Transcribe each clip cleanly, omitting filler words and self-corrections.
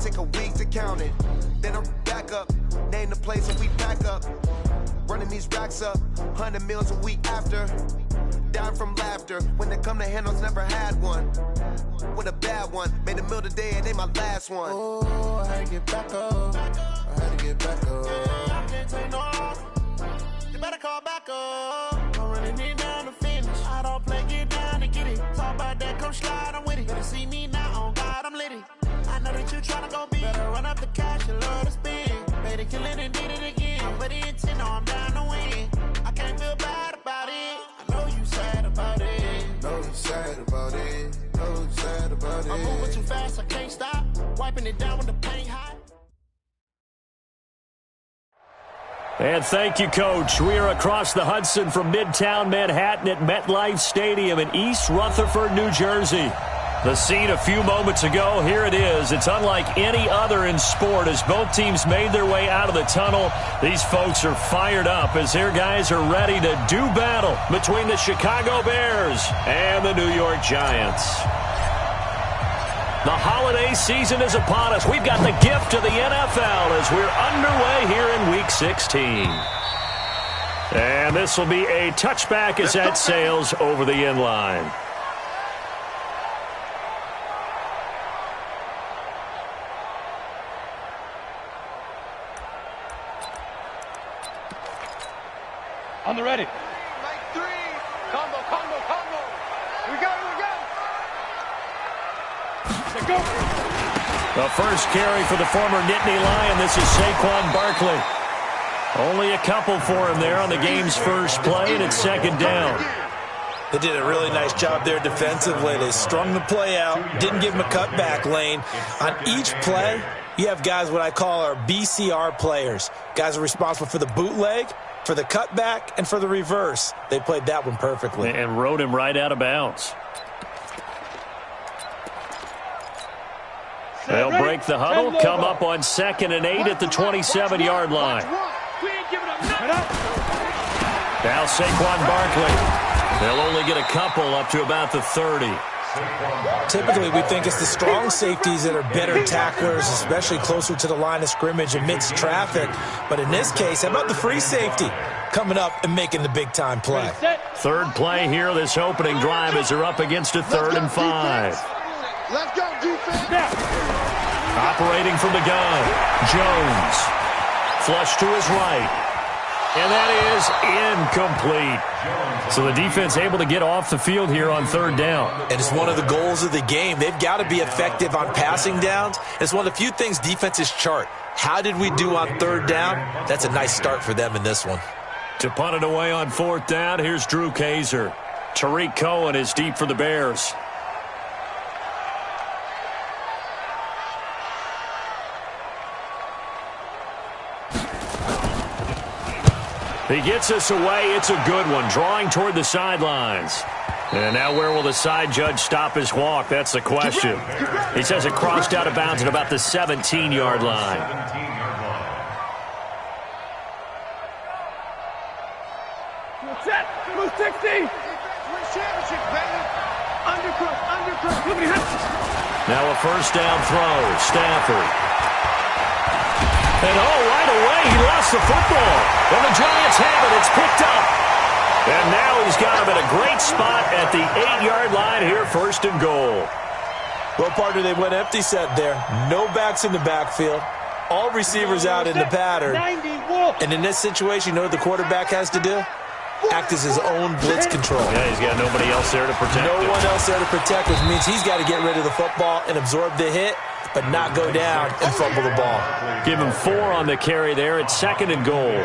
take a week to count it. Then I'm back up, name the place and we pack up. Running these racks up, 100 meals a week after. Down from laughter, when they come to handles, never had one. With a bad one, made a meal today and ain't my last one. Oh, I had to get back up, I had to get back up. I can't take no loss, you better call back up. I'm running it down to finish, I don't play, get down to get it. Talk about that, come slide, I'm with it. Better see me now, on God, I'm litty. I know that you tryna go big, better run up the cash, you love to spend. Made it, kill it and did it again. I'm with the intent, no, I'm down to win. I can't feel bad about it. I know you sad about it. Know you sad about it. Know you sad about it. I'm moving too fast, I can't stop. Wiping it down with the paint hot. And thank you, Coach. We are across the Hudson from Midtown Manhattan at MetLife Stadium in East Rutherford, New Jersey. The scene a few moments ago, here it is. It's unlike any other in sport as both teams made their way out of the tunnel. These folks are fired up as their guys are ready to do battle between the Chicago Bears and the New York Giants. The holiday season is upon us. We've got the gift of the NFL as we're underway here in Week 16. And this will be a touchback as that sails over the end line. On the ready. Like three. Combo. We go. Let's go. The first carry for the former Nittany Lion. This is Saquon Barkley. Only a couple for him there on the game's first play, and it's second down. They did a really nice job there defensively. They strung the play out, didn't give him a cutback lane. On each play, you have guys what I call our BCR players. Guys are responsible for the bootleg, for the cutback, and for the reverse. They played that one perfectly. And rode him right out of bounds. They'll break the huddle, come up on 2nd and 8 at the 27-yard line. Now Saquon Barkley. They'll only get a couple up to about the 30. Typically, we think it's the strong safeties that are better tacklers, especially closer to the line of scrimmage amidst traffic. But in this case, how about the free safety coming up and making the big-time play? Third play here, this opening drive, as they're up against a 3rd and 5. Let's go, defense. Operating from the gun, Jones. Flush to his right. And that is incomplete. So the defense able to get off the field here on 3rd down. And it's one of the goals of the game. They've got to be effective on passing downs. It's one of the few things defenses chart. How did we do on 3rd down? That's a nice start for them in this one. To punt it away on 4th down, here's Drew Kaiser. Tariq Cohen is deep for the Bears. He gets us away. It's a good one, drawing toward the sidelines. And now where will the side judge stop his walk? That's the question. He says it crossed out of bounds at about the 17-yard line. Set. 60. Now a first down throw. Stafford. And right away, he lost the football. And the Giants have it. It's picked up. And now he's got him at a great spot at the 8-yard line here, 1st and goal. Well, partner, they went empty set there. No backs in the backfield. All receivers out in the pattern. And in this situation, you know what the quarterback has to do? Act as his own blitz control. Yeah, he's got nobody else there to protect him. No one else there to protect, which means he's got to get rid of the football and absorb the hit, but not go down and fumble the ball. Give him 4 on the carry there at 2nd and goal.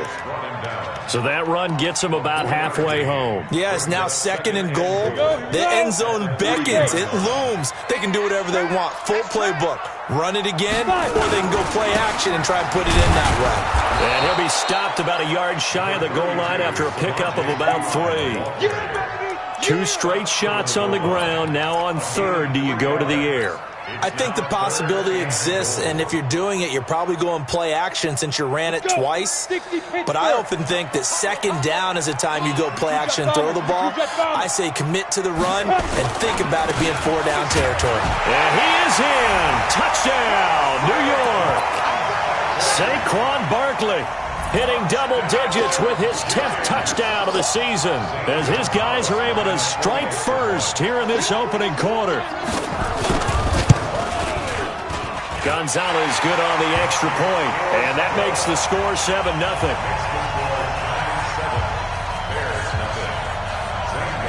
So that run gets him about halfway home. Yeah, it's now 2nd and goal. The end zone beckons. It looms. They can do whatever they want. Full playbook. Run it again, or they can go play action and try and put it in that way. And he'll be stopped about a yard shy of the goal line after a pickup of about 3. 2 straight shots on the ground. Now on 3rd, do you go to the air? I think the possibility exists, and if you're doing it, you're probably going play action since you ran it twice. But I often think that 2nd down is the time you go play action and throw the ball. I say commit to the run and think about it being 4 down territory. And he is in. Touchdown, New York. Saquon Barkley hitting double digits with his 10th touchdown of the season as his guys are able to strike first here in this opening quarter. Gonzalez good on the extra point, and that makes the score 7-0.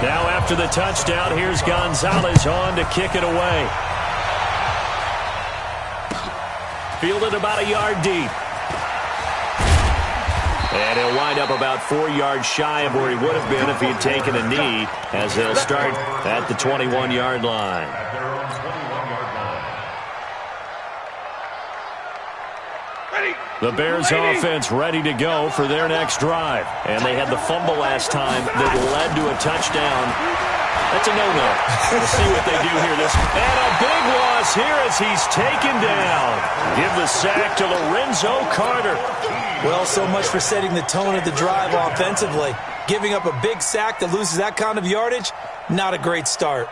Now after the touchdown, here's Gonzalez on to kick it away. Fielded about a yard deep. And he'll wind up about 4 yards shy of where he would have been if he had taken a knee, as they'll start at the 21-yard line. The Bears offense ready to go for their next drive. And they had the fumble last time that led to a touchdown. That's a no-no. We'll see what they do here. And a big loss here as he's taken down. Give the sack to Lorenzo Carter. Well, so much for setting the tone of the drive offensively. Giving up a big sack that loses that kind of yardage, not a great start.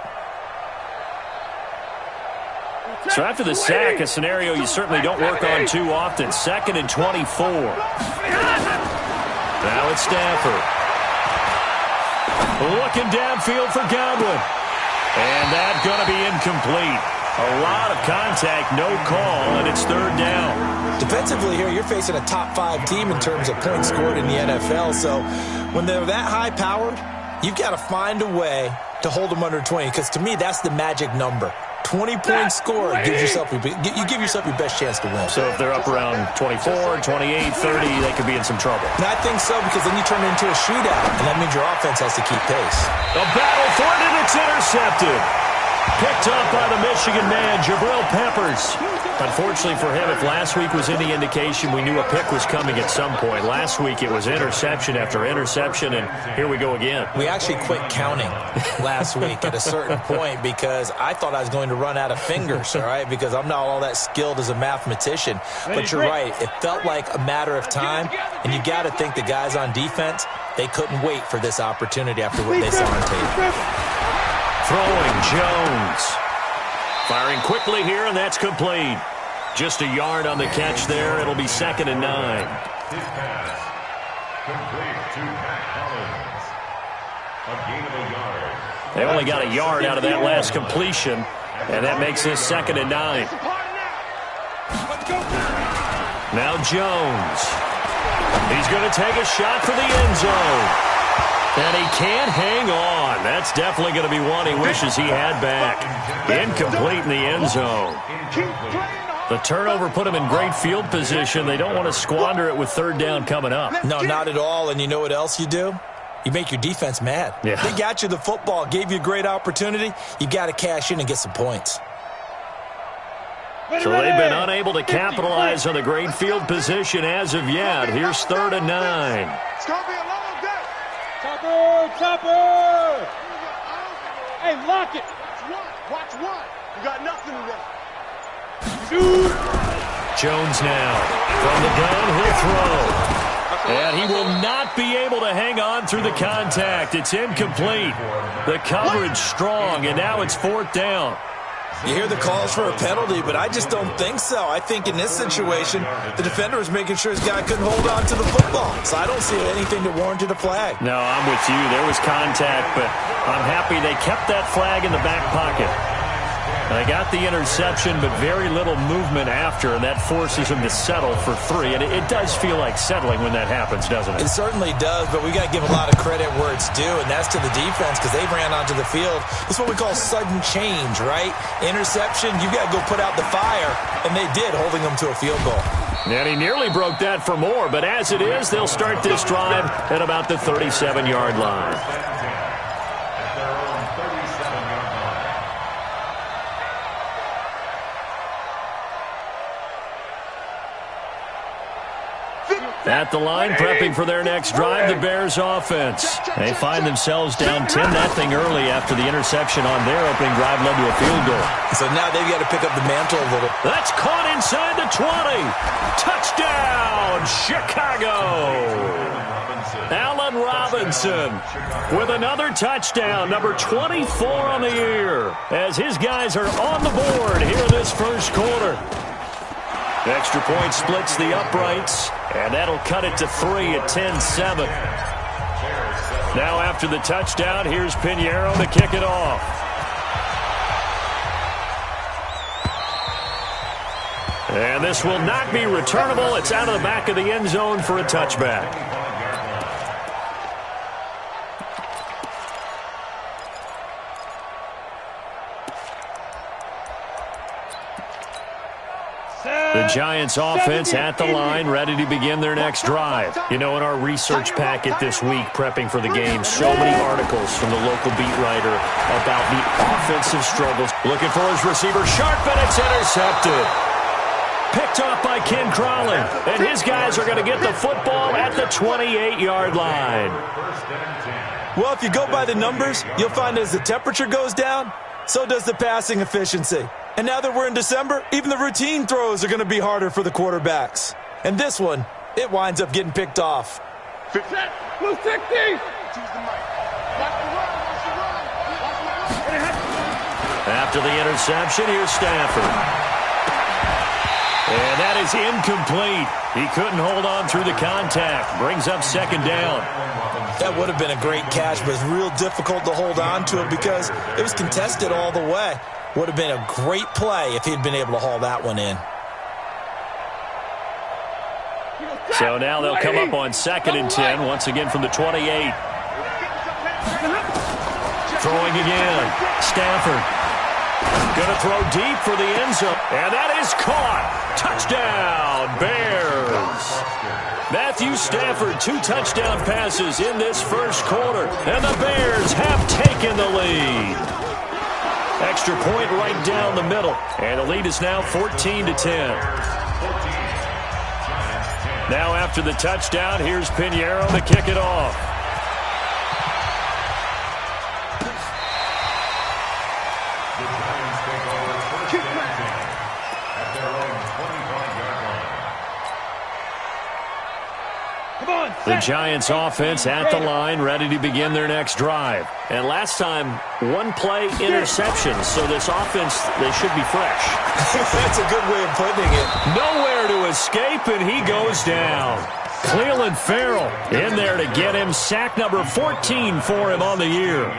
So after the sack, a scenario you certainly don't work on too often. 2nd and 24. Now it's Stafford. Looking downfield for Godwin. And that's going to be incomplete. A lot of contact, no call, and it's 3rd down. Defensively here, you're facing a top 5 team in terms of points scored in the NFL. So when they're that high-powered, you've got to find a way to hold them under 20, because to me, that's the magic number. 20 points scored, you give yourself your best chance to win. So if they're up around 24, 28, 30, they could be in some trouble. And I think so, because then you turn it into a shootout, and that means your offense has to keep pace. A battle for it, and it's intercepted. Picked up by the Michigan man, Jabril Peppers. Unfortunately for him, if last week was any indication, we knew a pick was coming at some point. Last week it was interception after interception, and here we go again. We actually quit counting last week at a certain point because I thought I was going to run out of fingers, all right, because I'm not all that skilled as a mathematician. But you're right. It felt like a matter of time, and you got to think the guys on defense, they couldn't wait for this opportunity after what they saw on tape. Throwing Jones. Firing quickly here, and that's complete. Just a yard on the catch there. It'll be 2nd and 9. They only got a yard out of that last completion, and that makes this 2nd and 9. Now Jones. He's going to take a shot for the end zone. And he can't hang on. That's definitely going to be one he wishes he had back. Incomplete in the end zone. The turnover put him in great field position. They don't want to squander it with 3rd down coming up. No, not at all. And you know what else you do? You make your defense mad. Yeah. They got you the football, gave you a great opportunity. You got to cash in and get some points. So they've been unable to capitalize on the great field position as of yet. Here's 3rd and 9. It's going to be a long day. Chopper! Hey, lock it! Watch one. You got nothing today. Jones now from the downhill throw. And he will not be able to hang on through the contact. It's incomplete. The coverage strong, and now it's 4th down. You hear the calls for a penalty, but I just don't think so. I think in this situation, the defender was making sure his guy couldn't hold on to the football. So I don't see anything that warranted a flag. No, I'm with you. There was contact, but I'm happy they kept that flag in the back pocket. They got the interception, but very little movement after, and that forces him to settle for 3. And it does feel like settling when that happens, doesn't it? It certainly does, but we got to give a lot of credit where it's due, and that's to the defense because they ran onto the field. It's what we call sudden change, right? Interception, you got to go put out the fire, and they did, holding them to a field goal. And he nearly broke that for more, but as it is, they'll start this drive at about the 37-yard line. At the line, prepping for their next drive, the Bears offense. They find themselves down 10-0 early after the interception on their opening drive led to a field goal. So now they've got to pick up the mantle a little. That's caught inside the 20. Touchdown, Chicago. Allen Robinson with another touchdown, number 24 on the year, as his guys are on the board here in this first quarter. Extra point splits the uprights, and that'll cut it to 3 at 10-7. Now after the touchdown, here's Pinheiro to kick it off. And this will not be returnable. It's out of the back of the end zone for a touchback. The Giants offense at the line, ready to begin their next drive. You know, in our research packet this week, prepping for the game, so many articles from the local beat writer about the offensive struggles. Looking for his receiver, sharp, and it's intercepted. Picked off by Ken Crawley, and his guys are going to get the football at the 28-yard line. Well, if you go by the numbers, you'll find as the temperature goes down, so does the passing efficiency. And now that we're in December, even the routine throws are going to be harder for the quarterbacks. And this one, it winds up getting picked off. Blue 60! After the interception, here's Stafford. And that is incomplete. He couldn't hold on through the contact. Brings up second down. That would have been a great catch, but it's real difficult to hold on to it because it was contested all the way. Would have been a great play if he'd been able to haul that one in. So now they'll come up on 2nd and 10, once again from the 28. Throwing again. Stafford. Going to throw deep for the end zone. And that is caught. Touchdown, Bears. Matthew Stafford, 2 touchdown passes in this first quarter. And the Bears have taken the lead. Extra point right down the middle. And the lead is now 14-10. Now after the touchdown, here's Pinheiro to kick it off. The Giants offense at the line, ready to begin their next drive. And last time, 1 play interception, so this offense, they should be fresh. That's a good way of putting it. Nowhere to escape, and he goes down. Clelin Ferrell in there to get him. Sack number 14 for him on the year.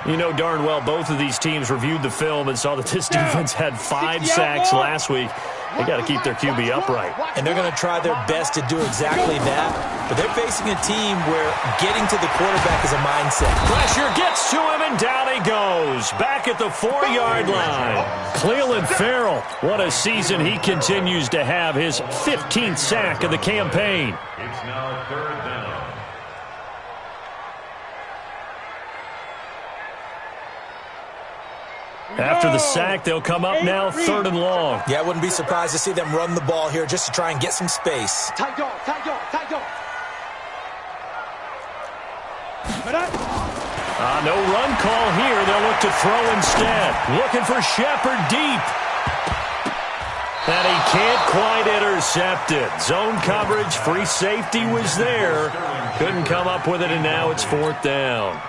You know darn well both of these teams reviewed the film and saw that this defense had 5 sacks last week. They got to keep their QB upright. And they're going to try their best to do exactly that. But they're facing a team where getting to the quarterback is a mindset. Pressure gets to him, and down he goes. Back at the 4-yard line. Clelin Ferrell, what a season he continues to have. His 15th sack of the campaign. It's now 3rd down. After the sack, they'll come up now 3rd and long. Yeah, I wouldn't be surprised to see them run the ball here just to try and get some space. Tight dog. No run call here. They'll look to throw instead. Looking for Shepard deep. And he can't quite intercept it. Zone coverage, free safety was there. Couldn't come up with it, and now it's 4th down.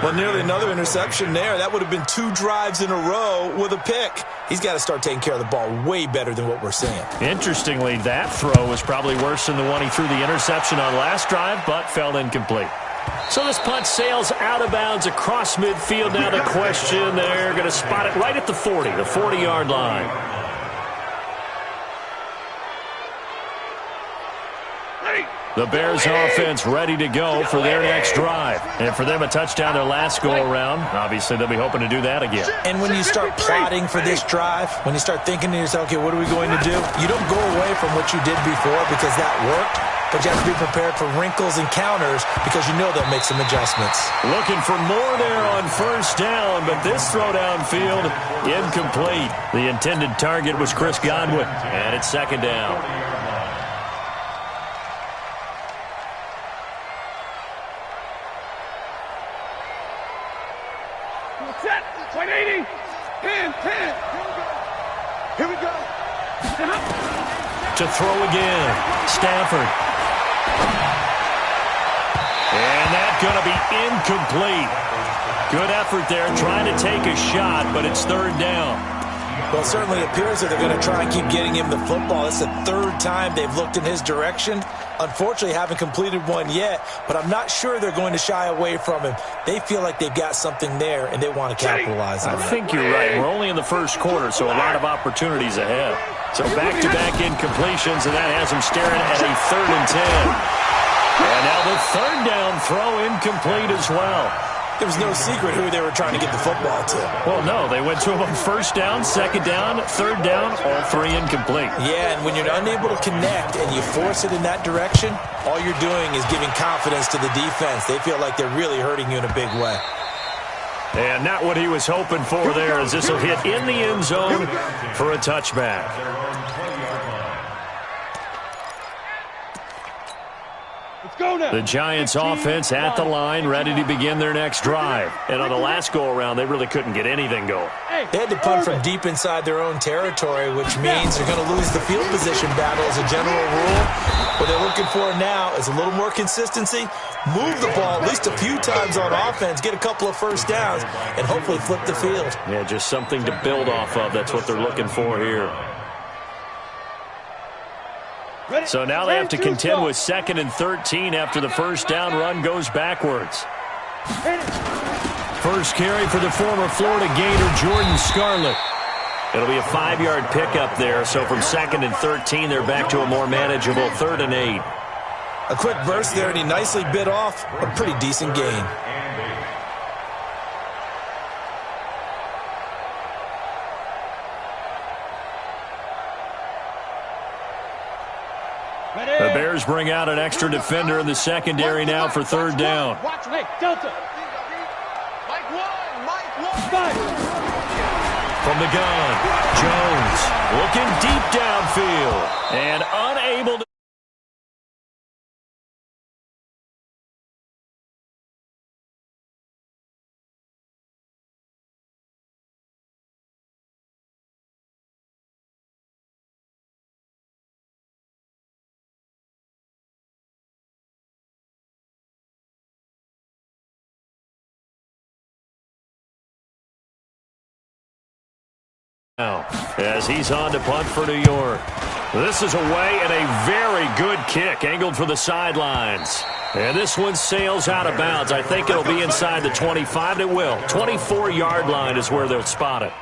Well, nearly another interception there. That would have been 2 drives in a row with a pick. He's got to start taking care of the ball way better than what we're seeing. Interestingly, that throw was probably worse than the one he threw the interception on last drive, but fell incomplete. So this punt sails out of bounds across midfield. Now the question, they're going to spot it right at the 40, the 40-yard line. The Bears offense ready to go for their next drive. And for them, a touchdown their last go-around. Obviously, they'll be hoping to do that again. And when you start plotting for this drive, when you start thinking to yourself, okay, what are we going to do? You don't go away from what you did before because that worked. But you have to be prepared for wrinkles and counters because you know they'll make some adjustments. Looking for more there on 1st down, but this throw downfield, incomplete. The intended target was Chris Godwin, and it's 2nd down. Set. 180. 10. Here we go. To throw again. Stafford. And that's going to be incomplete. Good effort there trying to take a shot, but it's 3rd down. Well, it certainly appears that they're going to try and keep getting him the football. It's the third time they've looked in his direction. Unfortunately, haven't completed one yet, but I'm not sure they're going to shy away from him. They feel like they've got something there, and they want to capitalize on it. I think you're right. We're only in the first quarter, so a lot of opportunities ahead. So back-to-back incompletions, and that has them staring at a 3rd and 10. And now the 3rd down throw incomplete as well. There was no secret who they were trying to get the football to. Well, no. They went to him on 1st down, 2nd down, 3rd down, all 3 incomplete. Yeah, and when you're unable to connect and you force it in that direction, all you're doing is giving confidence to the defense. They feel like they're really hurting you in a big way. And not what he was hoping for there, as this will hit in the end zone for a touchback. The Giants offense at the line, ready to begin their next drive. And on the last go-around, they really couldn't get anything going. They had to punt from deep inside their own territory, which means they're going to lose the field position battle as a general rule. What they're looking for now is a little more consistency, move the ball at least a few times on offense, get a couple of 1st downs, and hopefully flip the field. Yeah, just something to build off of. That's what they're looking for here. So now they have to contend with 2nd and 13 after the 1st down run goes backwards. First carry for the former Florida Gator, Jordan Scarlett. It'll be a 5-yard pickup there, so from 2nd and 13, they're back to a more manageable 3rd and 8. A quick burst there, and he nicely bit off a pretty decent gain. The Bears bring out an extra defender in the secondary now for 3rd down. Watch, hey, Delta. Mike 1. From the gun, Jones looking deep downfield and unable to. As he's on to punt for New York. This is away and a very good kick angled for the sidelines. And this one sails out of bounds. I think it'll be inside the 25. It will. 24-yard line is where they'll spot it.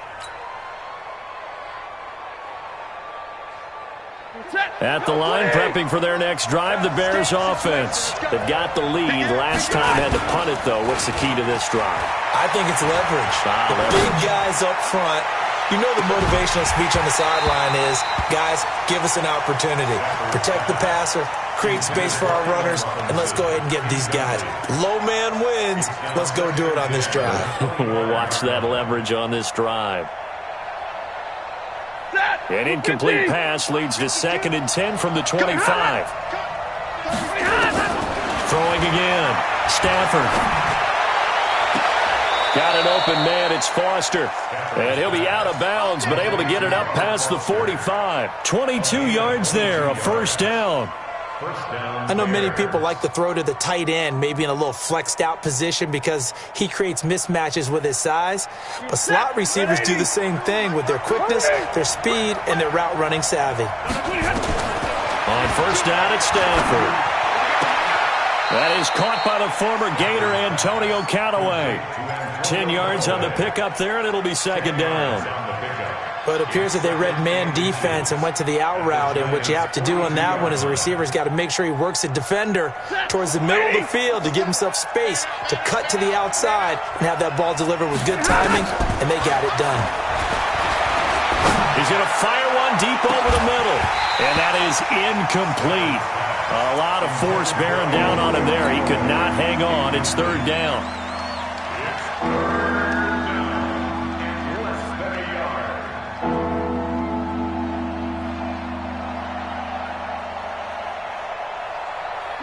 At the line, prepping for their next drive, the Bears offense. They've got the lead. Last time had to punt it, though. What's the key to this drive? I think it's leverage. The big guys up front. You know the motivational speech on the sideline is, guys, give us an opportunity. Protect the passer, create space for our runners, and let's go ahead and get these guys. Low man wins. Let's go do it on this drive. We'll watch that leverage on this drive. An incomplete pass leads to 2nd and 10 from the 25. Throwing again. Stafford. Got an open man. It's Foster. And he'll be out of bounds, but able to get it up past the 45. 22 yards there, a 1st down. I know many people like to throw to the tight end, maybe in a little flexed out position because he creates mismatches with his size. But slot receivers do the same thing with their quickness, their speed, and their route running savvy. On 1st down, it's Stafford. That is caught by the former Gator, Antonio Callaway. 10 yards on the pickup there, and it'll be 2nd down. But it appears that they read man defense and went to the out route, and what you have to do on that one is the receiver's got to make sure he works the defender towards the middle of the field to give himself space to cut to the outside and have that ball delivered with good timing, and they got it done. He's going to fire one deep over the middle, and that is incomplete. A lot of force bearing down on him there. He could not hang on. It's 3rd down.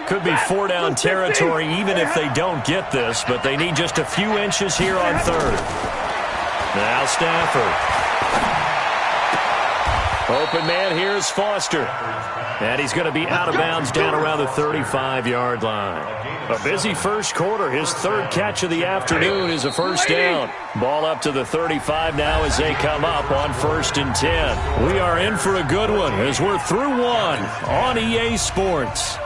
Could be 4-down territory even if they don't get this, but they need just a few inches here on 3rd. Now Stafford. Open man, here's Foster. And he's going to be out of bounds down around the 35-yard line. A busy first quarter. His third catch of the afternoon is a first down. Ball up to the 35 now as they come up on 1st and 10. We are in for a good one as we're through one on EA Sports.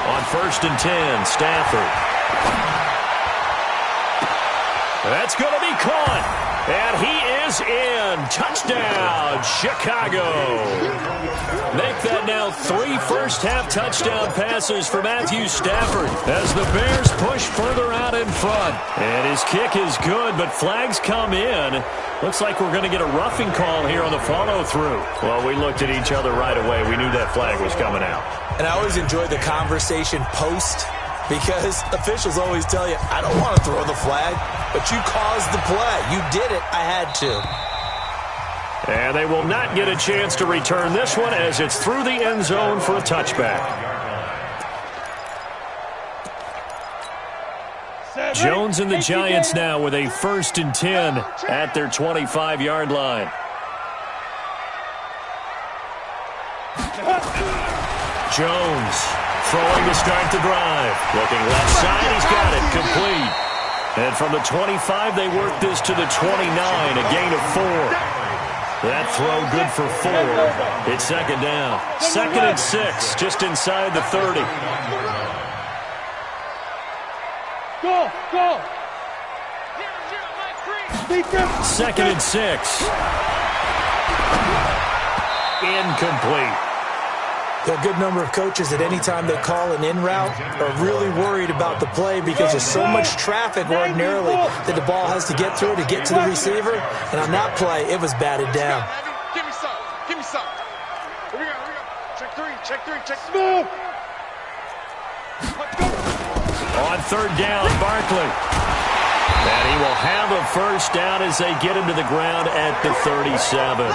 On 1st and 10, Stafford. That's going to be caught. And he is in. Touchdown, Chicago. Make that now 3 first-half touchdown passes for Matthew Stafford as the Bears push further out in front. And his kick is good, but flags come in. Looks like we're going to get a roughing call here on the follow-through. Well, we looked at each other right away. We knew that flag was coming out. And I always enjoy the conversation post because officials always tell you, I don't want to throw the flag, but you caused the play. You did it. I had to. And they will not get a chance to return this one as it's through the end zone for a touchback. Jones and the Giants now with a 1st and 10 at their 25-yard line. Jones throwing to start the drive. Looking left side, he's got it, complete. And from the 25, they work this to the 29, a gain of 4. That throw good for 4. It's 2nd down. 2nd and 6, just inside the 30. Go! 2nd and 6. Incomplete. There are a good number of coaches at any time they call an in route are really worried about the play because there's so much traffic ordinarily that the ball has to get through to get to the receiver. And on that play, it was batted down. Give me some. Here we go. Check three. Move! On 3rd down, Barkley. And he will have a first down as they get him to the ground at the 37.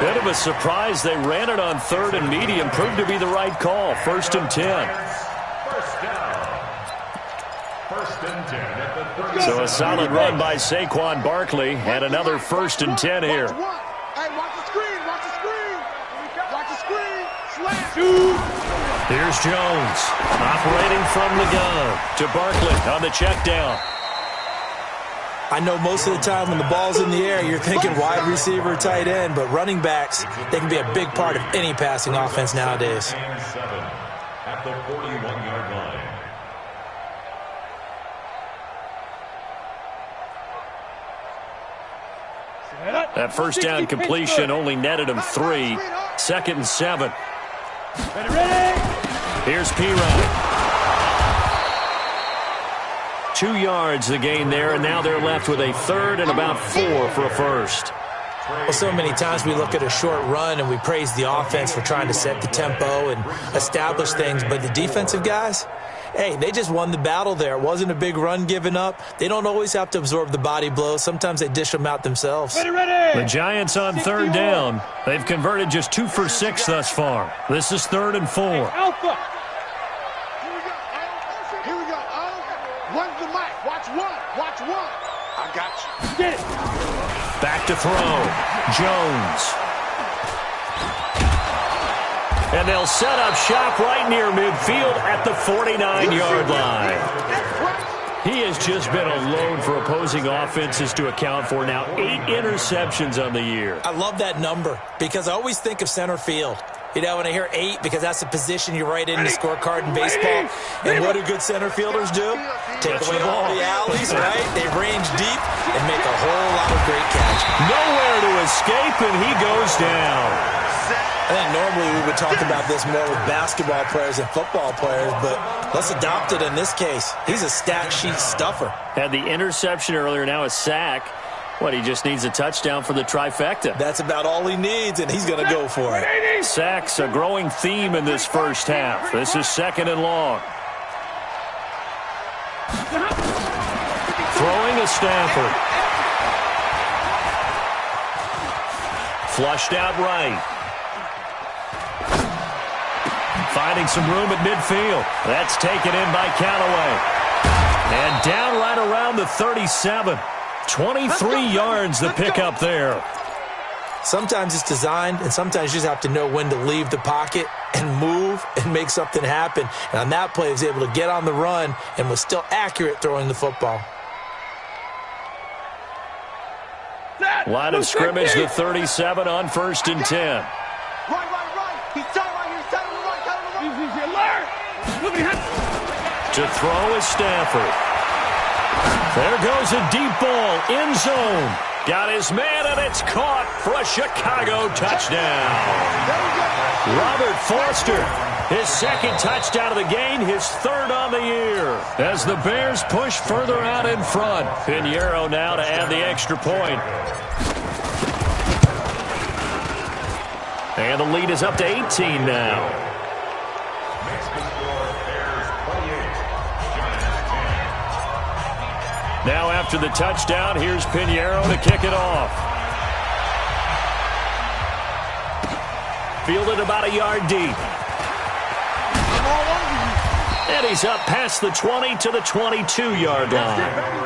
Bit of a surprise. They ran it on 3rd and medium. Proved to be the right call. 1st and 10. First and 10 at the 30. So a solid run by Saquon Barkley. And another 1st and 10 here. Hey, watch the screen. Watch the screen. Slash. Here's Jones. Operating from the gun to Barkley on the check down. I know most of the time when the ball's in the air, you're thinking wide receiver, tight end, but running backs, they can be a big part of any passing offense nowadays. At the 41-yard line. That first down completion only netted him 3. 2nd and 7. Ready? Here's P-Rod. 2 yards the gain there, and now they're left with a 3rd and about 4 for a first. Well, so many times we look at a short run and we praise the offense for trying to set the tempo and establish things, but the defensive guys, hey, they just won the battle there. It wasn't a big run given up. They don't always have to absorb the body blows. Sometimes they dish them out themselves. The Giants on 3rd down. They've converted just 2 for 6 thus far. This is 3rd and 4. Alpha! Here we go. One's the mic. Watch one. I got you. Get it! Back to throw. Jones. And they'll set up shop right near midfield at the 49-yard line. He has just been a load for opposing offenses to account for now. 8 interceptions on the year. I love that number because I always think of center field. You know, when I hear 8, because that's the position you write in the scorecard in baseball. And what do good center fielders do? Take away all the alleys, right? They range deep and make a whole lot of great catch. Nowhere to escape, and he goes down. I think normally we would talk about this more with basketball players and football players, but let's adopt it in this case. He's a stat sheet stuffer. Had the interception earlier, now a sack. What, he just needs a touchdown for the trifecta. That's about all he needs, and he's going to go for it. Sacks, a growing theme in this first half. This is 2nd and long. Stafford. Flushed out right. Finding some room at midfield. That's taken in by Callaway. And down right around the 37. 23 yards the pickup there. Sometimes it's designed, and sometimes you just have to know when to leave the pocket and move and make something happen. And on that play, he was able to get on the run and was still accurate throwing the football. Line of scrimmage, the 37 on 1st and 10. Right. He's tight right here. He's tight on the right. To throw is Stafford. There goes a deep ball, end zone. Got his man, and it's caught for a Chicago touchdown. Robert Foster, his second touchdown of the game, his third on the year. As the Bears push further out in front. Pinheiro now to add the extra point. And the lead is up to 18 now. Now after the touchdown, here's Pinheiro to kick it off. Fielded about a yard deep. And he's up past the 20 to the 22-yard line.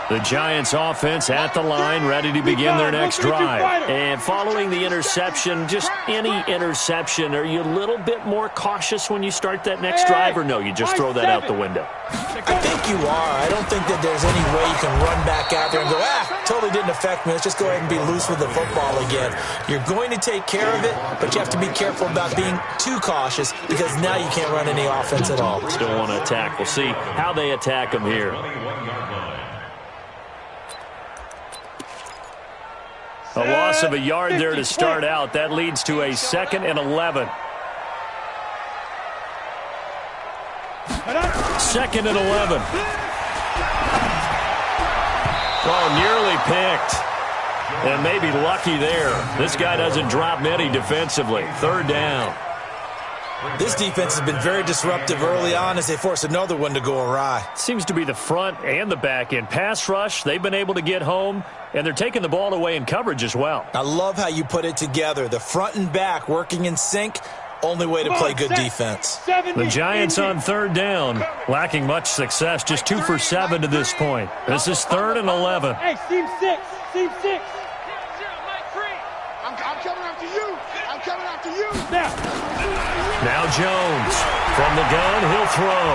The Giants offense at the line, ready to begin their next drive. And following the interception, just any interception, are you a little bit more cautious when you start that next drive, or no, you just throw that out the window? I think you are. I don't think that there's any way you can run back out there and go, totally didn't affect me. Let's just go ahead and be loose with the football again. You're going to take care of it, but you have to be careful about being too cautious because now you can't run any offense at all. Still want to attack. We'll see how they attack them here. A loss of a yard there to start out. That leads to a 2nd and 11. 2nd and 11. Oh, nearly picked. And maybe lucky there. This guy doesn't drop many defensively. 3rd down. This defense has been very disruptive early on as they force another one to go awry. Seems to be the front and the back end. Pass rush, they've been able to get home, and they're taking the ball away in coverage as well. I love how you put it together. The front and back working in sync, only way to play good defense. The Giants on 3rd down, lacking much success, just 2 for 7 to this point. This is 3rd and 11. Hey, Team 6. I'm coming after you. I'm coming after you. Now Jones. From the gun, he'll throw.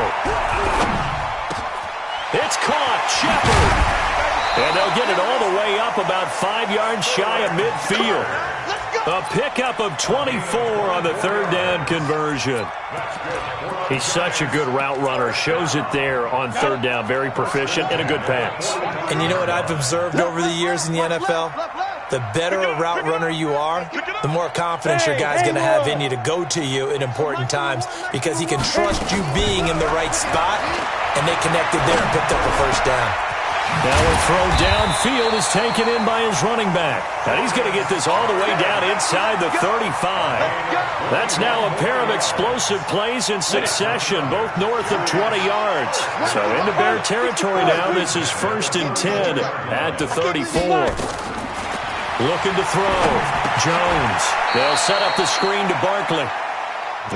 It's caught. Shepard. And they'll get it all the way up about 5 yards shy of midfield. A pickup of 24 on the 3rd down conversion. He's such a good route runner. Shows it there on 3rd down. Very proficient and a good pass. And you know what I've observed over the years in the NFL? The better a route runner you are, the more confidence your guy's going to have in you to go to you in important times because he can trust you being in the right spot, and they connected there and picked up a 1st down. Now a throw downfield is taken in by his running back. And he's going to get this all the way down inside the 35. That's now a pair of explosive plays in succession, both north of 20 yards. So into Bear territory now. This is 1st and 10 at the 34. Looking to throw. Jones. They'll set up the screen to Barkley.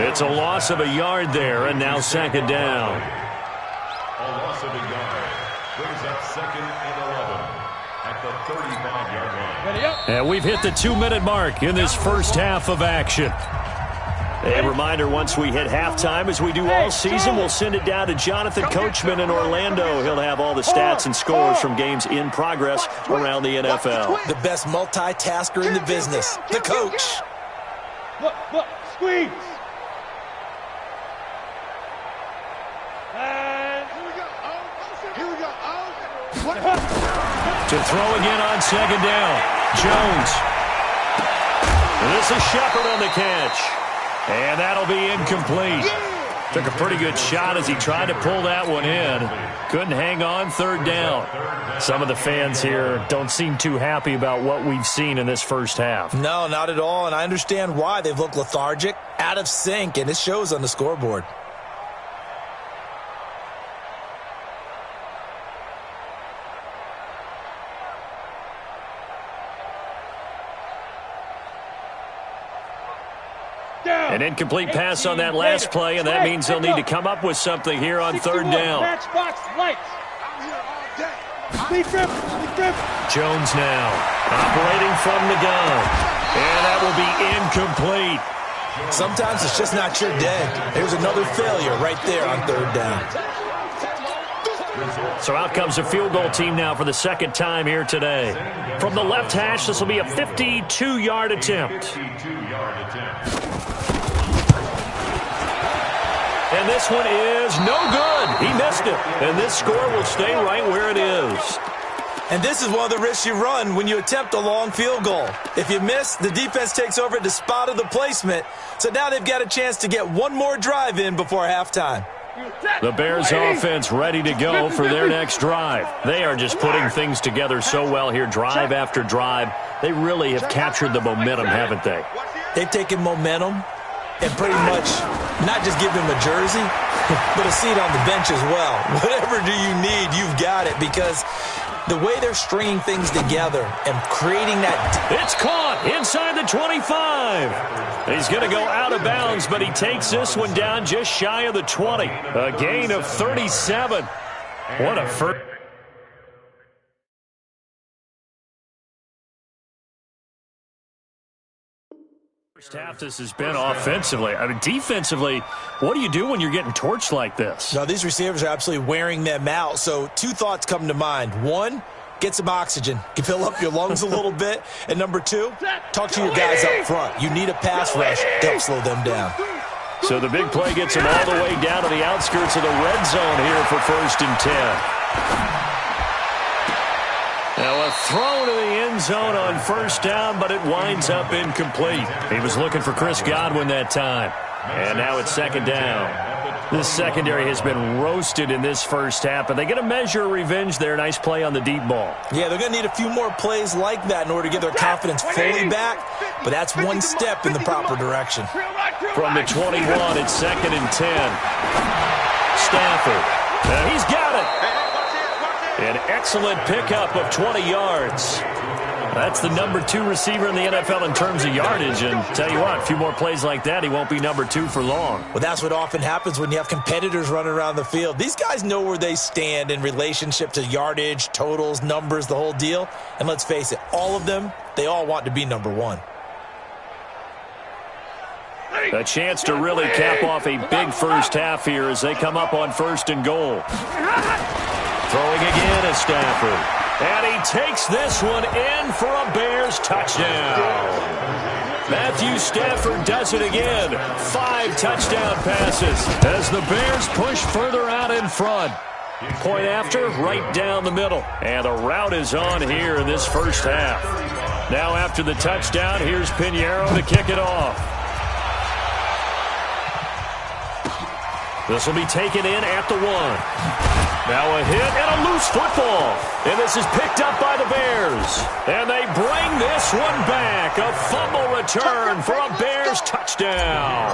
It's a loss of a yard there, and now 2nd down. A loss of a yard brings up 2nd and 11 at the 35-yard line. And we've hit the 2-minute mark in this first half of action. A reminder, once we hit halftime, as we do all season, we'll send it down to Jonathan Coachman in Orlando. He'll have all the stats and scores from games in progress around the NFL. The best multitasker in the business, the coach. Look, squeeze. And Here we go. To throw again on 2nd down. Jones. And this is Shepard on the catch. And that'll be incomplete. Took a pretty good shot as he tried to pull that one in. Couldn't hang on 3rd down. Some of the fans here don't seem too happy about what we've seen in this first half. No, not at all, and I understand why. They've looked lethargic, out of sync, and it shows on the scoreboard. incomplete pass on that last play, and that means they'll need to come up with something here on third down. Matchbox lights. Jones now operating from the gun, and that will be incomplete. Sometimes it's just not your day. There's another failure right there on third down. So out comes a field goal team now for the second time here today. From the left hash, this will be a 52-yard attempt. And this one is no good. He missed it. And this score will stay right where it is. And this is one of the risks you run when you attempt a long field goal. If you miss, the defense takes over at the spot of the placement. So now they've got a chance to get one more drive in before halftime. The Bears offense ready to go for their next drive. They are just putting things together so well here, drive after drive. They really have captured the momentum, haven't they? They've taken momentum and pretty much not just give them a jersey, but a seat on the bench as well. Whatever do you need, you've got it, because the way they're stringing things together and creating that... It's caught inside the 25. He's going to go out of bounds, but he takes this one down just shy of the 20. A gain of 37. What a first... First half this has been offensively. I mean, defensively, what do you do when you're getting torched like this? Now, these receivers are absolutely wearing them out. So two thoughts come to mind. One, get some oxygen. Fill up your lungs a little bit. And number two, talk to your guys up front. You need a pass rush to help slow them down. So the big play gets him all the way down to the outskirts of the red zone here for 1st and 10. Now a throw to the end zone on 1st down, but it winds up incomplete. He was looking for Chris Godwin that time. And now it's 2nd down. This secondary has been roasted in this first half, but they get a measure of revenge there. Nice play on the deep ball. Yeah, they're going to need a few more plays like that in order to get their confidence fully back, but that's one step in the proper direction. From the 21, it's 2nd and 10. Stafford. Now he's got it. An excellent pickup of 20 yards. That's the number 2 receiver in the NFL in terms of yardage. And tell you what, a few more plays like that, he won't be number 2 for long. Well, that's what often happens when you have competitors running around the field. These guys know where they stand in relationship to yardage, totals, numbers, the whole deal. And let's face it, all of them, they all want to be number 1. A chance to really cap off a big first half here as they come up on 1st and goal. Throwing again is Stafford. And he takes this one in for a Bears touchdown. Matthew Stafford does it again. 5 touchdown passes as the Bears push further out in front. Point after, right down the middle. And the route is on here in this first half. Now after the touchdown, here's Pinheiro to kick it off. This will be taken in at the 1. Now a hit and a loose football. And this is picked up by the Bears. And they bring this one back. A fumble return for a Bears touchdown.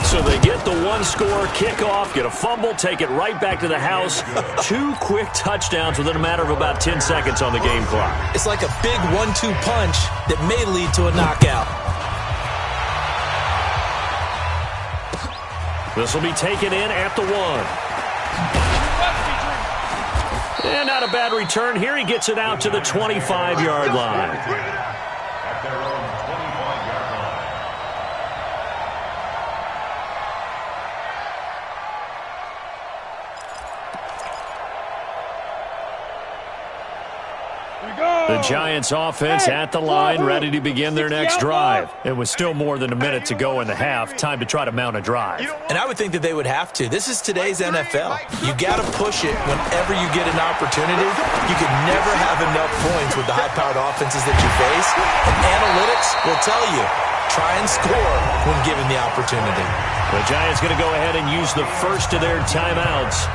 So they get the 1-score kickoff, get a fumble, take it right back to the house. 2 quick touchdowns within a matter of about 10 seconds on the game clock. It's like a big 1-2 punch that may lead to a knockout. This will be taken in at the 1. And not a bad return here. He gets it out to the 25-yard line. At their own 25-yard line. The Giants offense at the line, ready to begin their next drive. It was still more than a minute to go in the half. Time to try to mount a drive. And I would think that they would have to. This is today's NFL. You got to push it whenever you get an opportunity. You can never have enough points with the high-powered offenses that you face. And analytics will tell you, try and score when given the opportunity. The Giants going to go ahead and use the first of their timeouts,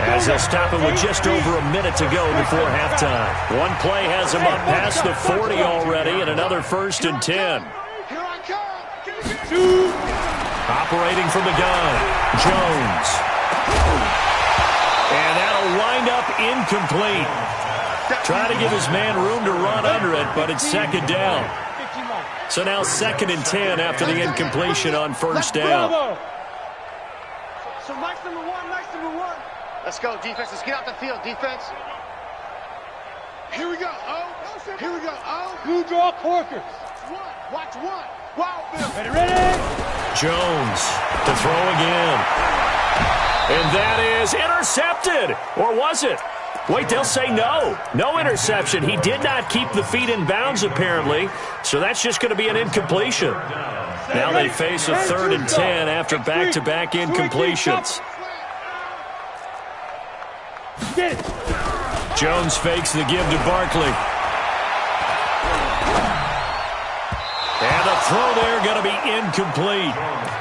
as they'll stop it with just over a minute to go before halftime. One play has them up past the 40 already, and another 1st and 10. Operating from the gun, Jones. And that'll wind up incomplete. Try to give his man room to run under it, but it's 2nd down. So now 2nd and 10 after the incompletion on first down. So nice number one. Let's go, defense. Let's get out the field, defense. Here we go. Here we go. Blue draw Corkers. Watch one. Wow, Bill. Ready. Jones to throw again. And that is intercepted. Or was it? Wait, they'll say no. No interception. He did not keep the feet in bounds, apparently. So that's just going to be an incompletion. Now they face a 3rd and 10 after back-to-back incompletions. Jones fakes the give to Barkley. And the throw there going to be incomplete.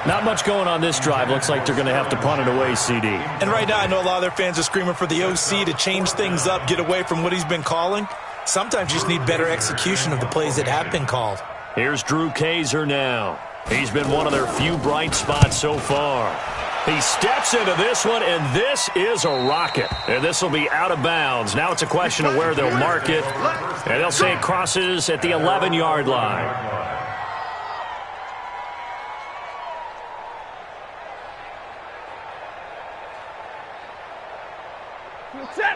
Not much going on this drive. Looks like they're going to have to punt it away, CD. And right now I know a lot of their fans are screaming for the OC to change things up, get away from what he's been calling. Sometimes you just need better execution of the plays that have been called. Here's Drew Kaiser now. He's been one of their few bright spots so far. He steps into this one, and this is a rocket. And this will be out of bounds. Now it's a question of where they'll mark it. And they'll say it crosses at the 11-yard line.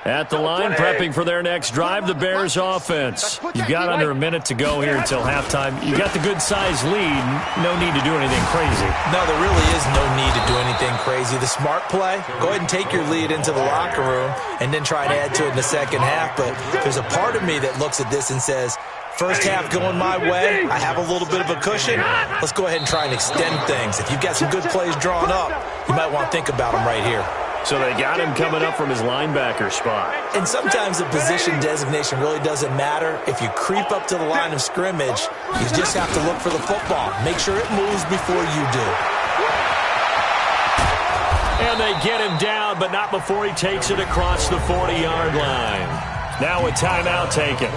At the line, prepping for their next drive, the Bears offense. You've got under a minute to go here until halftime. You got the good-sized lead. No need to do anything crazy. No, there really is no need to do anything crazy. The smart play, go ahead and take your lead into the locker room and then try to add to it in the second half. But there's a part of me that looks at this and says, first half going my way, I have a little bit of a cushion. Let's go ahead and try and extend things. If you've got some good plays drawn up, you might want to think about them right here. So they got him coming up from his linebacker spot. And sometimes the position designation really doesn't matter. If you creep up to the line of scrimmage, you just have to look for the football. Make sure it moves before you do. And they get him down, but not before he takes it across the 40-yard line. Now a timeout taken.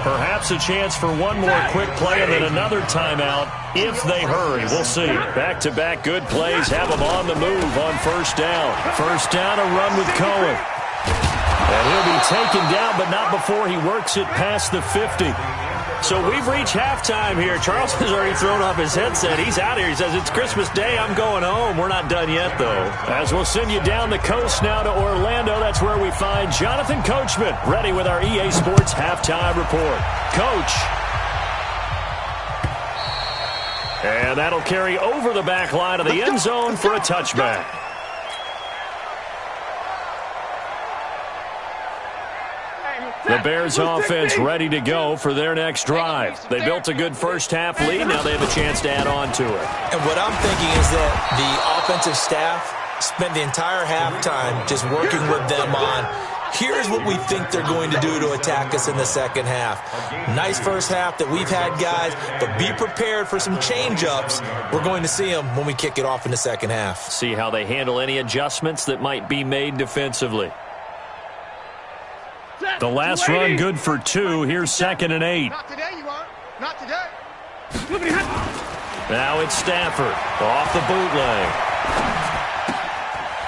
Perhaps a chance for one more quick play and then another timeout if they hurry. We'll see. Back-to-back good plays have them on the move on first down. First down, a run with Cohen. And he'll be taken down, but not before he works it past the 50. So we've reached halftime here. Charles has already thrown off his headset. He's out here. He says, it's Christmas Day. I'm going home. We're not done yet, though. As we'll send you down the coast now to Orlando. That's where we find Jonathan Coachman, ready with our EA Sports Halftime Report. Coach. And that'll carry over the back line of the end zone for a touchback. The Bears offense ready to go for their next drive. They built a good first half lead. Now they have a chance to add on to it. And what I'm thinking is that the offensive staff spent the entire halftime just working with them on, here's what we think they're going to do to attack us in the second half. Nice first half that we've had, guys, but be prepared for some change-ups. We're going to see them when we kick it off in the second half. See how they handle any adjustments that might be made defensively. The last run good for 2. Here's 2nd and 8. Not today, you are. Not today. Now it's Stafford off the bootleg.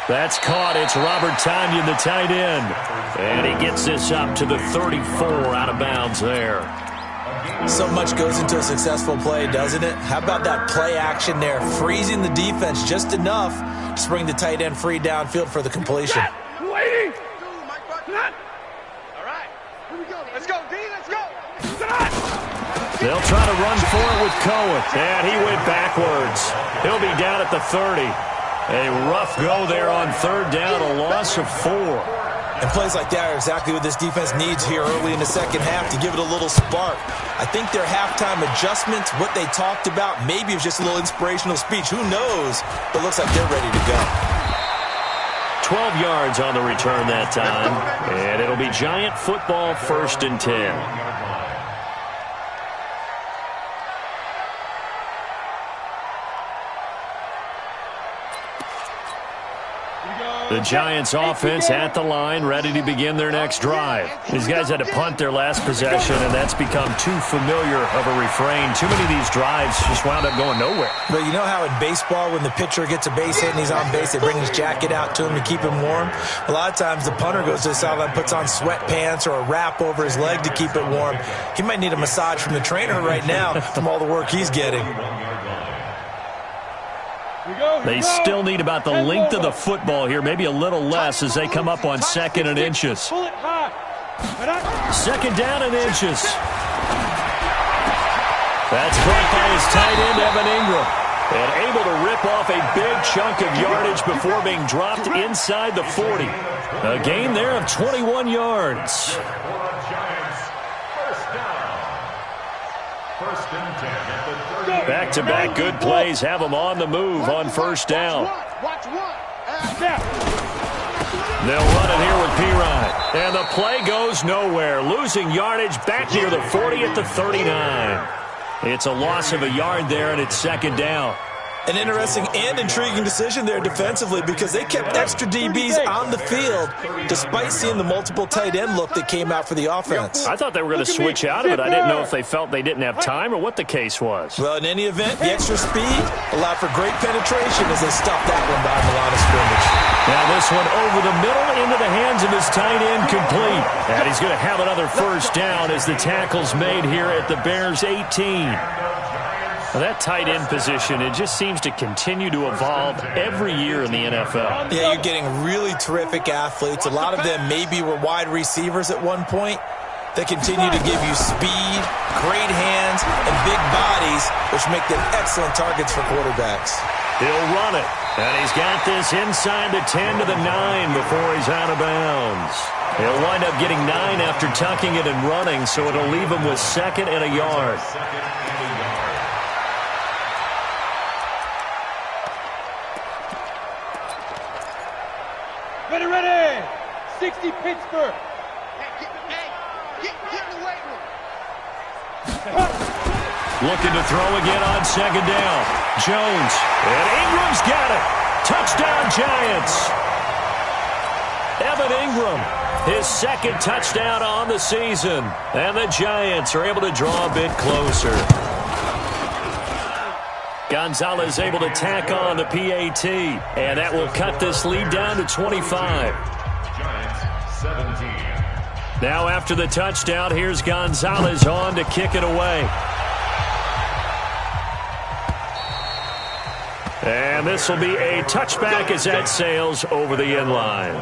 That's caught. It's Robert Tonyan, the tight end. And he gets this up to the 34 out of bounds there. So much goes into a successful play, doesn't it? How about that play action there, freezing the defense just enough to bring the tight end free downfield for the completion. Waiting. Let's go, D, let's go. They'll try to run for it with Cohen. And he went backwards. He'll be down at the 30. A rough go there on third down, a loss of 4. And plays like that are exactly what this defense needs here early in the second half to give it a little spark. I think their halftime adjustments, what they talked about, maybe it was just a little inspirational speech. Who knows? But it looks like they're ready to go. 12 yards on the return that time. And it'll be Giant football, 1st and 10. The Giants offense at the line, ready to begin their next drive. These guys had to punt their last possession, and that's become too familiar of a refrain. Too many of these drives just wound up going nowhere. But you know how in baseball, when the pitcher gets a base hit and he's on base, they bring his jacket out to him to keep him warm? A lot of times the punter goes to the sideline, puts on sweatpants or a wrap over his leg to keep it warm. He might need a massage from the trainer right now from all the work he's getting. They still need about the length of the football here, maybe a little less as they come up on 2nd and inches. 2nd down and inches. That's caught by his tight end, Evan Ingram. And able to rip off a big chunk of yardage before being dropped inside the 40. A gain there of 21 yards. Back-to-back good plays have them on the move on 1st down. They'll run it here with Pirine. And the play goes nowhere. Losing yardage back near the 40 at the 39. It's a loss of a yard there, and it's 2nd down. An interesting and intriguing decision there defensively because they kept extra DBs on the field despite seeing the multiple tight end look that came out for the offense. I thought they were going to switch out of it. I didn't know if they felt they didn't have time or what the case was. Well, in any event, the extra speed allowed for great penetration as they stopped that one behind the line of scrimmage. Now this one over the middle into the hands of his tight end, complete. And he's going to have another 1st down as the tackle's made here at the Bears' 18. Well, that tight end position, it just seems to continue to evolve every year in the NFL. Yeah, you're getting really terrific athletes. A lot of them maybe were wide receivers at one point. They continue to give you speed, great hands, and big bodies, which make them excellent targets for quarterbacks. He'll run it, and he's got this inside the 10 to the 9 before he's out of bounds. He'll wind up getting 9 after tucking it and running, so it'll leave him with 2nd and a yard. Ready! 60 Pittsburgh. Get in the weight room. Looking to throw again on 2nd down. Jones. And Ingram's got it. Touchdown, Giants. Evan Ingram, his 2nd touchdown on the season. And the Giants are able to draw a bit closer. Gonzalez able to tack on the PAT, and that will cut this lead down to 25. Giants 17. Now after the touchdown, here's Gonzalez on to kick it away. And this will be a touchback as that sails over the end line.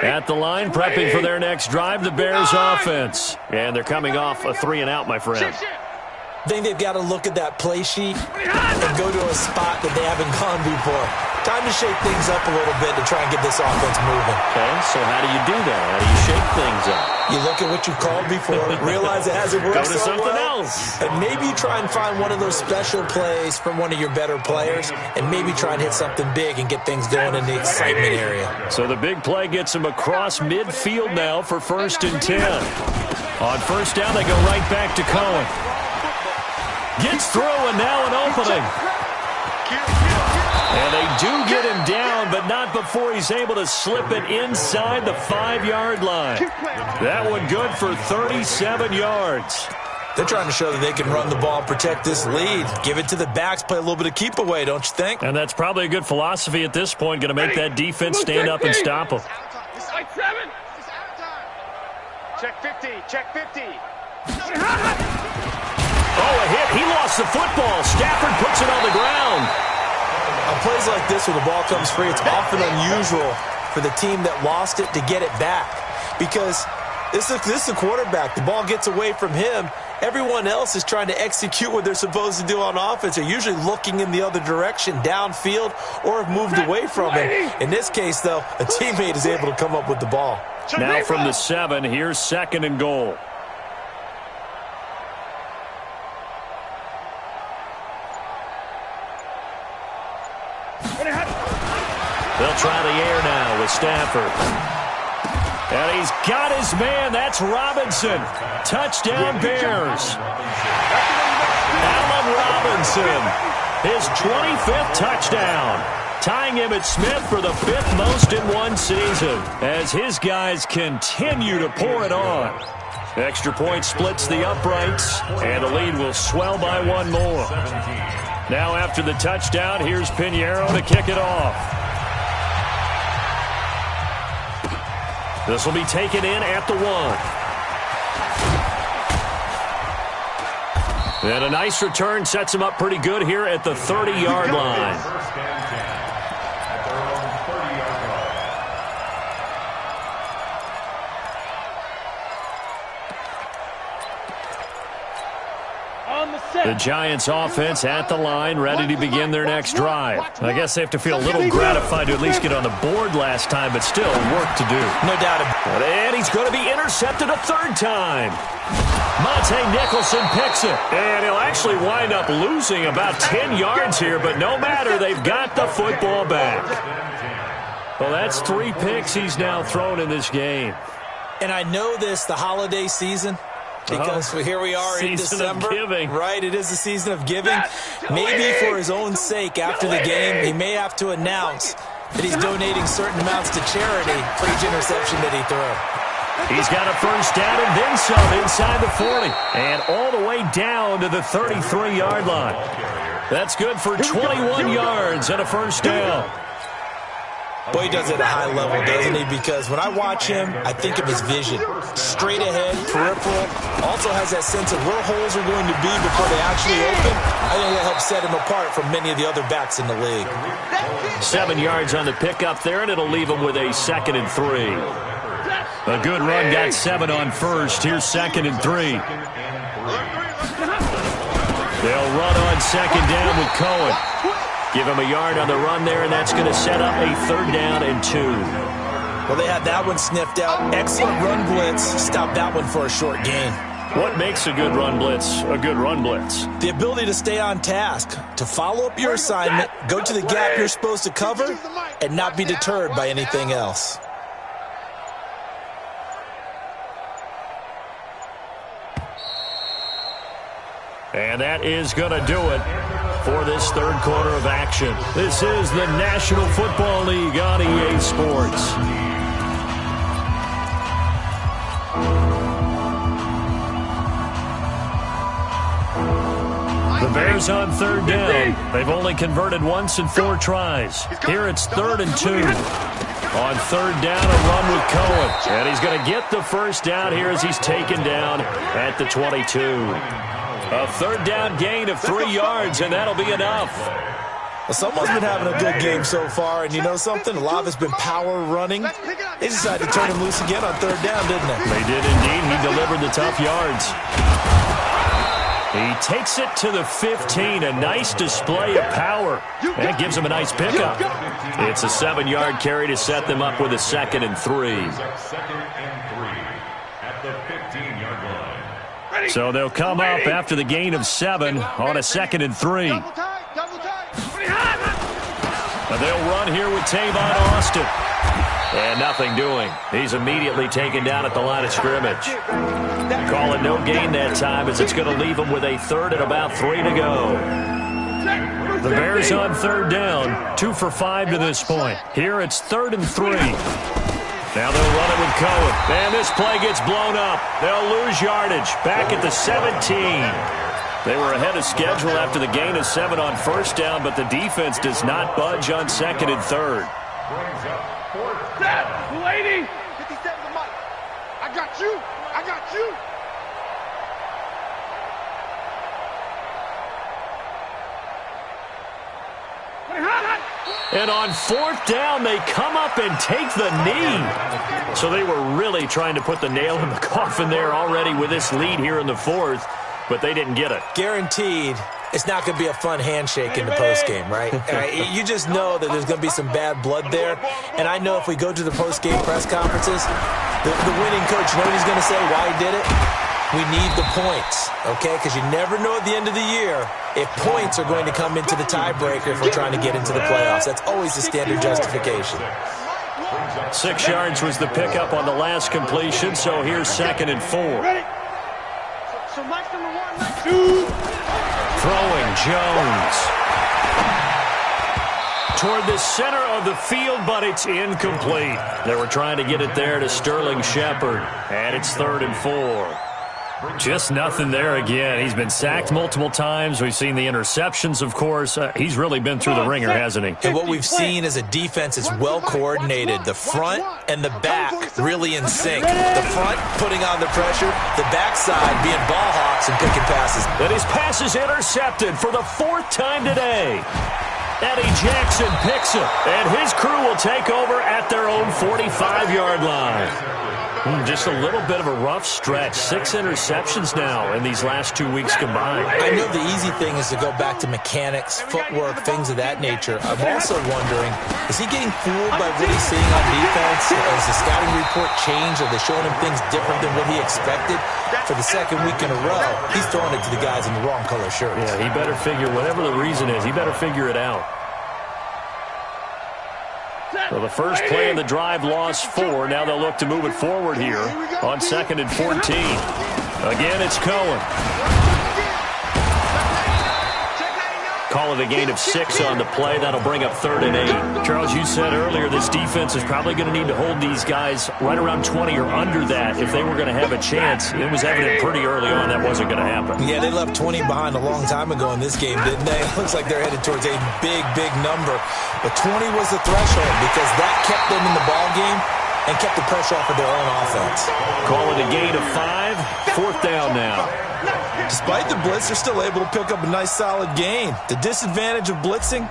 At the line, prepping for their next drive, the Bears offense. And they're coming off a 3-and-out, my friend. I think they've got to look at that play sheet and go to a spot that they haven't gone before. Time to shake things up a little bit to try and get this offense moving. Okay, so how do you do that? How do you shake things up? You look at what you called before, realize it hasn't worked Go to so something well, else. and maybe try and find one of those special plays from one of your better players, and maybe try and hit something big and get things going in the excitement area. So the big play gets him across midfield now for 1st and 10. On 1st down, they go right back to Cohen. Gets through, and now an opening. And they do get him down, but not before he's able to slip it inside the 5-yard line. That one good for 37 yards. They're trying to show that they can run the ball and protect this lead. Give it to the backs, play a little bit of keep away, don't you think? And that's probably a good philosophy at this point, going to make that defense stand up and stop them. Check 50, check 50. Oh, a hit. He lost the football. Stafford puts it on the ground. On plays like this where the ball comes free, it's often unusual for the team that lost it to get it back. Because this is the quarterback. The ball gets away from him. Everyone else is trying to execute what they're supposed to do on offense. They're usually looking in the other direction, downfield, or have moved away from him. In this case, though, a teammate is able to come up with the ball. Now from the 7, here's 2nd and goal. They'll try the air now with Stafford. And he's got his man. That's Robinson. Touchdown, Bears. Allen Robinson, his 25th touchdown, tying him at Smith for the 5th most in one season as his guys continue to pour it on. Extra point splits the uprights, and the lead will swell by one more. Now after the touchdown, here's Pinheiro to kick it off. This will be taken in at the 1. And a nice return sets him up pretty good here at the 30-yard line. The Giants offense at the line, ready to begin their next drive. I guess they have to feel a little gratified to at least get on the board last time, but still work to do. No doubt about it. And he's going to be intercepted a 3rd time. Monte Nicholson picks it. And he'll actually wind up losing about 10 yards here, but no matter, they've got the football back. Well, that's 3 picks he's now thrown in this game. And I know this, the holiday season, because here we are in December, right? It is the season of giving. Maybe for his own sake, after the game, he may have to announce that he's donating certain amounts to charity for each interception that he threw. He's got a 1st down and then some inside the 40. And all the way down to the 33-yard line. That's good for 21 yards and a 1st down. Boy, he does it at a high level, doesn't he? Because when I watch him, I think of his vision. Straight ahead, peripheral. Also has that sense of where holes are going to be before they actually open. I think that helps set him apart from many of the other backs in the league. 7 yards on the pickup there, and it'll leave him with a 2nd and 3. A good run, got 7 on 1st. Here's 2nd and 3. They'll run on 2nd down with Cohen. Give him a yard on the run there, and that's going to set up a 3rd down and 2. Well, they had that one sniffed out. Excellent run blitz. Stop that one for a short gain. What makes a good run blitz a good run blitz? The ability to stay on task, to follow up your assignment, go to the gap you're supposed to cover, and not be deterred by anything else. And that is going to do it for this 3rd quarter of action. This is the National Football League on EA Sports. The Bears on 3rd down. They've only converted once in 4 tries. Here it's 3rd and 2. On 3rd down, a run with Cohen. And he's going to get the 1st down here as he's taken down at the 22. A 3rd down gain of 3 yards, and that'll be enough. Well, someone's been having a good game so far, and you know something? A lot of it's been power running. They decided to turn him loose again on 3rd down, didn't they? They did indeed. He delivered the tough yards. He takes it to the 15. A nice display of power. And it gives him a nice pickup. It's a 7-yard carry to set them up with a 2nd and 3. 2nd and 3 at the 15-yard line. So they'll come up after the gain of 7 on a 2nd and 3. And they'll run here with Tavon Austin. And nothing doing. He's immediately taken down at the line of scrimmage. Call it no gain that time as it's going to leave him with a 3rd and about 3 to go. The Bears on 3rd down, 2 for 5 to this point. Here it's 3rd and 3. Now they'll run it with Cohen. And this play gets blown up. They'll lose yardage. Back at the 17. They were ahead of schedule after the gain of 7 on 1st down, but the defense does not budge on 2nd and 3rd. Brings up 4th down. Lady! 57 to Mike. I got you. I got you. And on 4th down, they come up and take the knee. So they were really trying to put the nail in the coffin there already with this lead here in the 4th, but they didn't get it. Guaranteed, it's not going to be a fun handshake in the postgame, right? You just know that there's going to be some bad blood there. And I know if we go to the postgame press conferences, the winning coach, you know what he's going to say, why he did it? We need the points, okay? Because you never know at the end of the year if points are going to come into the tiebreaker if we're trying to get into the playoffs. That's always the standard justification. 6 yards was the pickup on the last completion, so here's 2nd and 4. So Mike's number 1, Mike's 2. Throwing Jones. Toward the center of the field, but it's incomplete. They were trying to get it there to Sterling Shepard, and it's 3rd and 4. Just nothing there again. He's been sacked multiple times. We've seen the interceptions, of course. He's really been through the ringer, hasn't he? And what we've seen is a defense that's well coordinated. The front and the back really in sync. The front putting on the pressure, the backside being ball hawks and picking passes. And his pass is intercepted for the 4th time today. Eddie Jackson picks it, and his crew will take over at their own 45-yard line. Just a little bit of a rough stretch. 6 interceptions now in these last 2 weeks combined. I know the easy thing is to go back to mechanics, footwork, things of that nature. I'm also wondering, is he getting fooled by what he's seeing on defense? Has the scouting report changed? Are they showing him things different than what he expected? For the 2nd week in a row, he's throwing it to the guys in the wrong color shirts. Yeah, he better figure, whatever the reason is, he better figure it out. So the first play of the drive lost 4. Now they'll look to move it forward here on 2nd and 14. Again, it's Cohen. Call it a gain of 6 on the play. That'll bring up 3rd and 8. Charles, you said earlier this defense is probably going to need to hold these guys right around 20 or under that if they were going to have a chance. It was evident pretty early on that wasn't going to happen. Yeah, they left 20 behind a long time ago in this game, didn't they? It looks like they're headed towards a big, big number. But 20 was the threshold because that kept them in the ball game and kept the pressure off of their own offense. Call it a gain of 5. 4th down now. Despite the blitz, they're still able to pick up a nice solid gain. The disadvantage of blitzing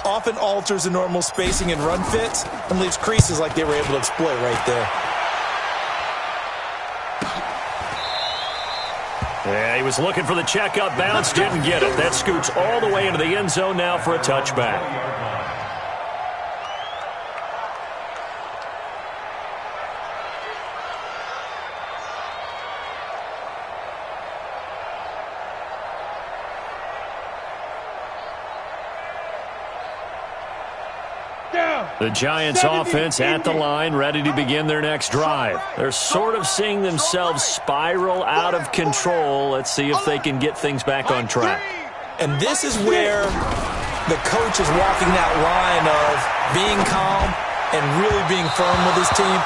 often alters the normal spacing and run fits and leaves creases like they were able to exploit right there. Yeah, he was looking for the checkup bounce, didn't get it. That scoots all the way into the end zone now for a touchback. The Giants offense at the line, ready to begin their next drive. They're sort of seeing themselves spiral out of control. Let's see if they can get things back on track. And this is where the coach is walking that line of being calm and really being firm with his team.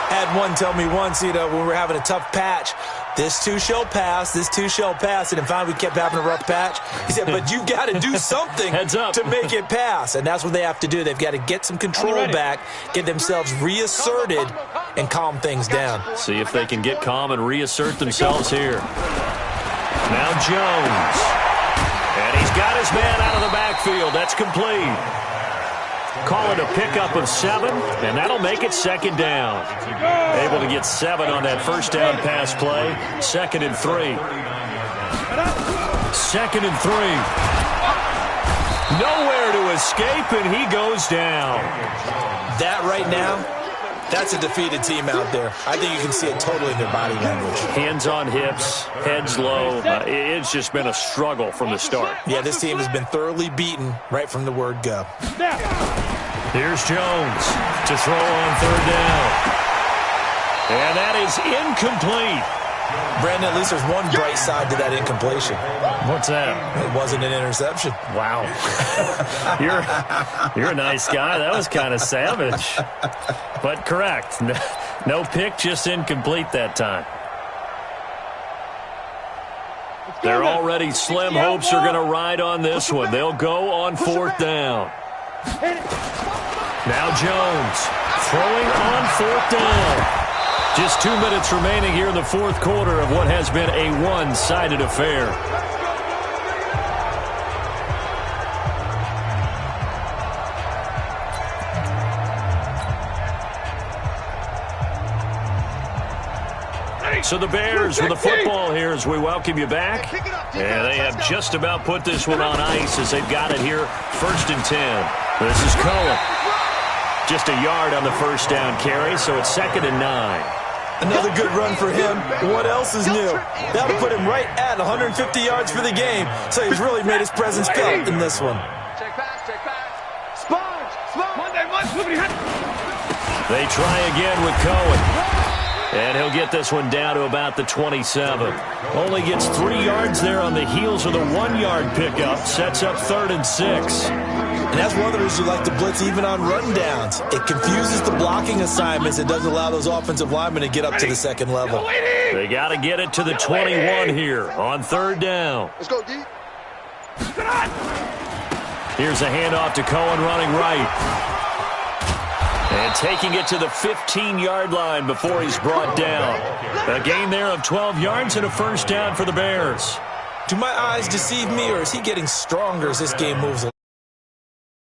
Had one tell me once, when we were having a tough patch, this too shall pass, this too shall pass. And finally we kept having a rough patch. He said, but you got to do something to make it pass. And that's what they have to do. They've got to get some control back, get themselves reasserted, and calm things down. See if they can get calm and reassert themselves here. Now Jones. And he's got his man out of the backfield. That's complete. Call it a pickup of 7, and that'll make it 2nd down. Able to get 7 on that first down pass play. 2nd and 3. 2nd and 3. Nowhere to escape, and he goes down. That right now, that's a defeated team out there. I think you can see it totally in their body language. Hands on hips, heads low. It's just been a struggle from the start. Yeah, this team has been thoroughly beaten right from the word go. Here's Jones to throw on 3rd down. And that is incomplete. Brandon, at least there's one bright side to that incompletion. What's that? It wasn't an interception. Wow. You're a nice guy. That was kind of savage. But correct. No pick, just incomplete that time. They're already slim hopes are going to ride on this one. They'll go on 4th down. Now Jones throwing on 4th down. Just 2 minutes remaining here in the 4th quarter of what has been a one-sided affair. So the Bears with the football here as we welcome you back. And they have just about put this one on ice as they've got it here 1st and 10. This is Cohen. Just a yard on the first down carry, so it's 2nd and 9. Another good run for him. What else is new? That'll put him right at 150 yards for the game, so he's really made his presence felt in this one. Check pass. Sponge. Monday, They try again with Cohen. And he'll get this one down to about the 27. Only gets 3 yards there on the heels of the 1-yard pickup. Sets up 3rd and 6. And that's one of the reasons you like to blitz even on rundowns. It confuses the blocking assignments. It doesn't allow those offensive linemen to get up to the second level. They got to get it to the 21 here on 3rd down. Let's go, D. Here's a handoff to Cohen running right. And taking it to the 15-yard line before he's brought down. A gain there of 12 yards and a 1st down for the Bears. Do my eyes deceive me, or is he getting stronger as this game moves along?